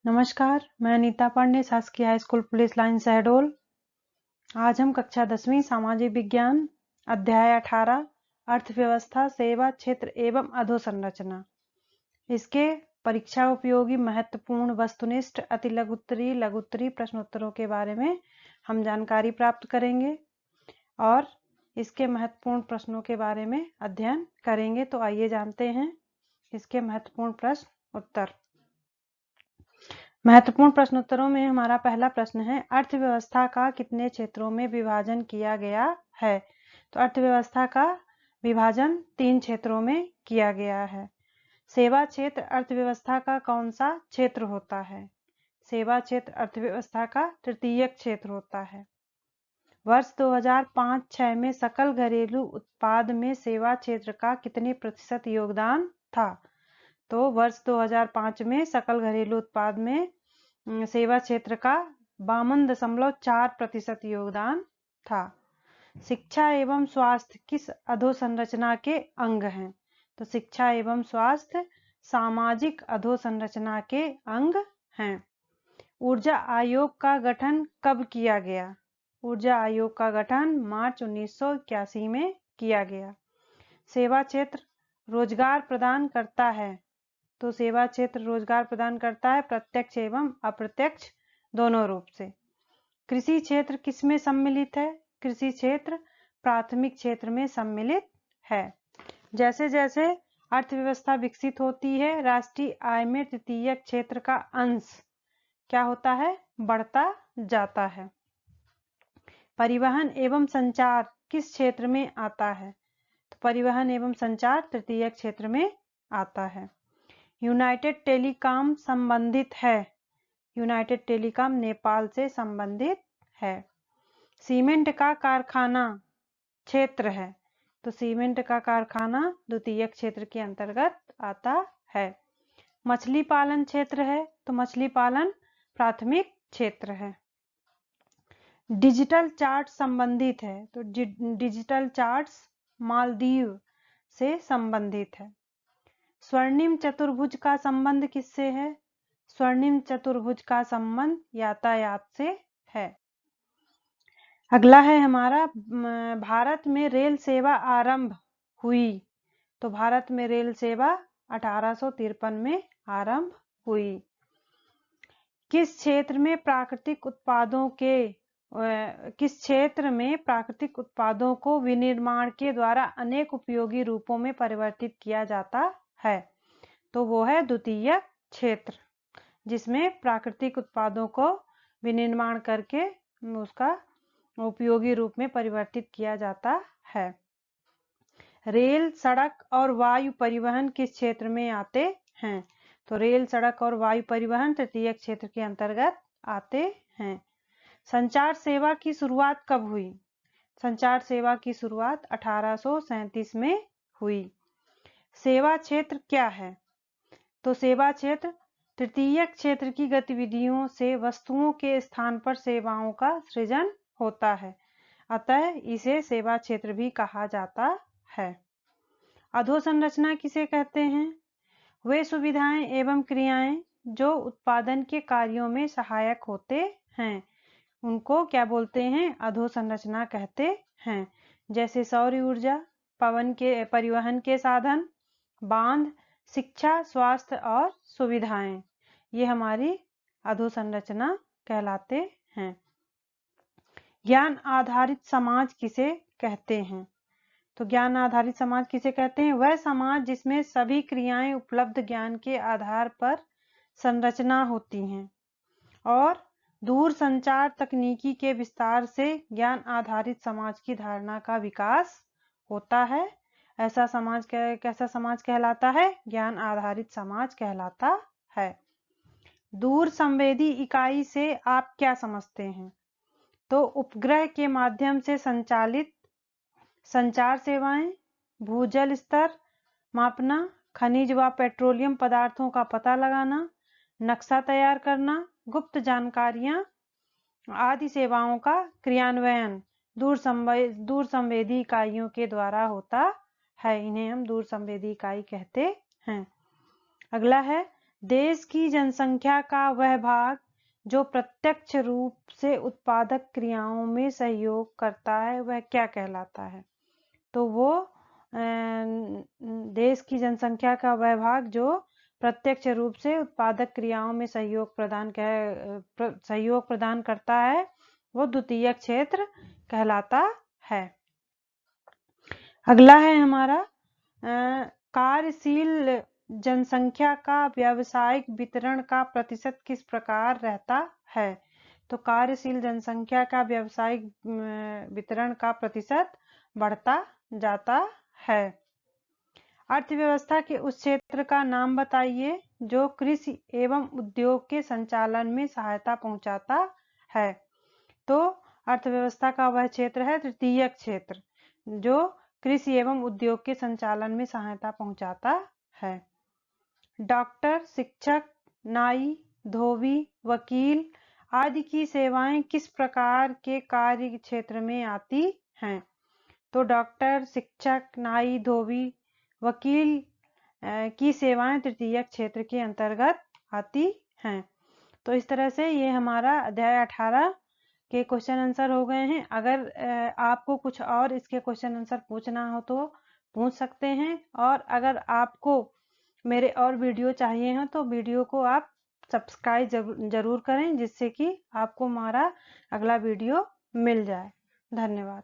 नमस्कार, मैं अनीता पांडे, शासकीय high school police line Shahdol. आज हम कक्षा 10वीं सामाजिक विज्ञान अध्याय 18 अर्थव्यवस्था, सेवा क्षेत्र एवं अधोसंरचना, इसके परीक्षा उपयोगी महत्वपूर्ण वस्तुनिष्ठ अतिलघुत्तरी लघुत्तरी प्रश्नोत्तरों के बारे में हम जानकारी प्राप्त करेंगे और इसके महत्वपूर्ण प्रश्नों के बारे में अध्ययन करेंगे। तो आइए जानते हैं इसके महत्वपूर्ण प्रश्न उत्तर। महत्वपूर्ण प्रश्नोत्तरों में हमारा पहला प्रश्न है, अर्थव्यवस्था का कितने क्षेत्रों में विभाजन किया गया है? तो अर्थव्यवस्था का विभाजन 3 क्षेत्रों में किया गया है। सेवा क्षेत्र अर्थव्यवस्था का कौन सा क्षेत्र होता है? सेवा क्षेत्र अर्थव्यवस्था का तृतीयक क्षेत्र होता है। वर्ष 2005-06 में सकल घरेलू उत्पाद में सेवा क्षेत्र का कितने प्रतिशत योगदान था? तो वर्ष 2005 में सकल घरेलू उत्पाद में सेवा क्षेत्र का 52.4% योगदान था। शिक्षा एवं स्वास्थ्य किस अधोसंरचना के अंग हैं? तो शिक्षा एवं स्वास्थ्य सामाजिक अधोसंरचना के अंग हैं। ऊर्जा आयोग का गठन कब किया गया? ऊर्जा आयोग का गठन मार्च 1981 में किया गया। सेवा क्षेत्र रोजगार प्रदान करता है। तो सेवा क्षेत्र रोजगार प्रदान करता है प्रत्यक्ष एवं अप्रत्यक्ष दोनों रूप से। कृषि क्षेत्र किसमें सम्मिलित है? कृषि क्षेत्र प्राथमिक क्षेत्र में सम्मिलित है। जैसे जैसे अर्थव्यवस्था विकसित होती है, राष्ट्रीय आय में तृतीयक क्षेत्र का अंश क्या होता है? बढ़ता जाता है। परिवहन एवं संचार किस क्षेत्र में आता है? तो परिवहन एवं संचार तृतीयक क्षेत्र में आता है। यूनाइटेड टेलीकॉम संबंधित है। यूनाइटेड टेलीकॉम नेपाल से संबंधित है। सीमेंट का कारखाना क्षेत्र है। तो सीमेंट का कारखाना द्वितीयक क्षेत्र के अंतर्गत आता है। मछली पालन क्षेत्र है। तो मछली पालन प्राथमिक क्षेत्र है। डिजिटल चार्ट संबंधित है। तो डिजिटल चार्ट्स मालदीव से संबंधित है। स्वर्णिम चतुर्भुज का संबंध किससे है? स्वर्णिम चतुर्भुज का संबंध यातायात से है। अगला है हमारा, भारत में रेल सेवा आरंभ हुई। तो भारत में रेल सेवा 1853 में आरंभ हुई। किस क्षेत्र में प्राकृतिक उत्पादों को विनिर्माण के द्वारा अनेक उपयोगी रूपों में परिवर्तित किया जाता है? तो वो है द्वितीयक क्षेत्र, जिसमें प्राकृतिक उत्पादों को विनिर्माण करके उसका उपयोगी रूप में परिवर्तित किया जाता है। रेल, सड़क और वायु परिवहन किस क्षेत्र में आते हैं? तो रेल, सड़क और वायु परिवहन तृतीयक क्षेत्र के अंतर्गत आते हैं। संचार सेवा की शुरुआत कब हुई? संचार सेवा की शुरुआत 1837 में हुई। सेवा क्षेत्र क्या है? तो सेवा क्षेत्र तृतीयक क्षेत्र की गतिविधियों से वस्तुओं के स्थान पर सेवाओं का सृजन होता है, अतः इसे सेवा क्षेत्र भी कहा जाता है। अधोसंरचना किसे कहते हैं? वे सुविधाएं एवं क्रियाएं जो उत्पादन के कार्यों में सहायक होते हैं, उनको क्या बोलते हैं? अधोसंरचना कहते हैं। जैसे सौर ऊर्जा, परिवहन के साधन, बांध, शिक्षा, स्वास्थ्य और सुविधाएं, ये हमारी अधोसंरचना कहलाते हैं। ज्ञान आधारित समाज किसे कहते हैं? तो ज्ञान आधारित समाज किसे कहते हैं? वह समाज जिसमें सभी क्रियाएं उपलब्ध ज्ञान के आधार पर संरचना होती हैं और दूर संचार तकनीकी के विस्तार से ज्ञान आधारित समाज की धारणा का विकास होता है। ऐसा समाज कैसा समाज कहलाता है? ज्ञान आधारित समाज कहलाता है। दूर संवेदी इकाई से आप क्या समझते हैं? तो उपग्रह के माध्यम से संचालित संचार सेवाएं, भूजल स्तर मापना, खनिज व पेट्रोलियम पदार्थों का पता लगाना, नक्शा तैयार करना, गुप्त जानकारियां आदि सेवाओं का क्रियान्वयन दूर संवेदी इकाइयों के द्वारा होता है। इन्हें हम दूर संवेदी इकाई कहते हैं। अगला है, देश की जनसंख्या का वह भाग जो प्रत्यक्ष रूप से उत्पादक क्रियाओं में सहयोग करता है वह क्या कहलाता है? तो वो देश की जनसंख्या का वह भाग जो प्रत्यक्ष रूप से उत्पादक क्रियाओं में सहयोग प्रदान करता है वो द्वितीयक क्षेत्र कहलाता है। अगला है हमारा कार्यशील जनसंख्या का व्यावसायिक वितरण का प्रतिशत किस प्रकार रहता है? तो कार्यशील जनसंख्या का व्यावसायिक वितरण का प्रतिशत बढ़ता जाता है। अर्थव्यवस्था के उस क्षेत्र का नाम बताइए जो कृषि एवं उद्योग के संचालन में सहायता पहुंचाता है। तो अर्थव्यवस्था का वह क्षेत्र है तृतीयक क्षेत्र जो कृषि एवं उद्योग के संचालन में सहायता पहुंचाता है। डॉक्टर, शिक्षक, नाई, धोबी, वकील आदि की सेवाएं किस प्रकार के कार्य क्षेत्र में आती हैं? तो डॉक्टर, शिक्षक, नाई, धोबी, वकील की सेवाएं तृतीयक क्षेत्र के अंतर्गत आती हैं। तो इस तरह से ये हमारा अध्याय 18 के क्वेश्चन आंसर हो गए हैं। अगर आपको कुछ और इसके क्वेश्चन आंसर पूछना हो तो पूछ सकते हैं, और अगर आपको मेरे और वीडियो चाहिए हो तो वीडियो को आप सब्सक्राइब जरूर करें जिससे कि आपको हमारा अगला वीडियो मिल जाए। धन्यवाद।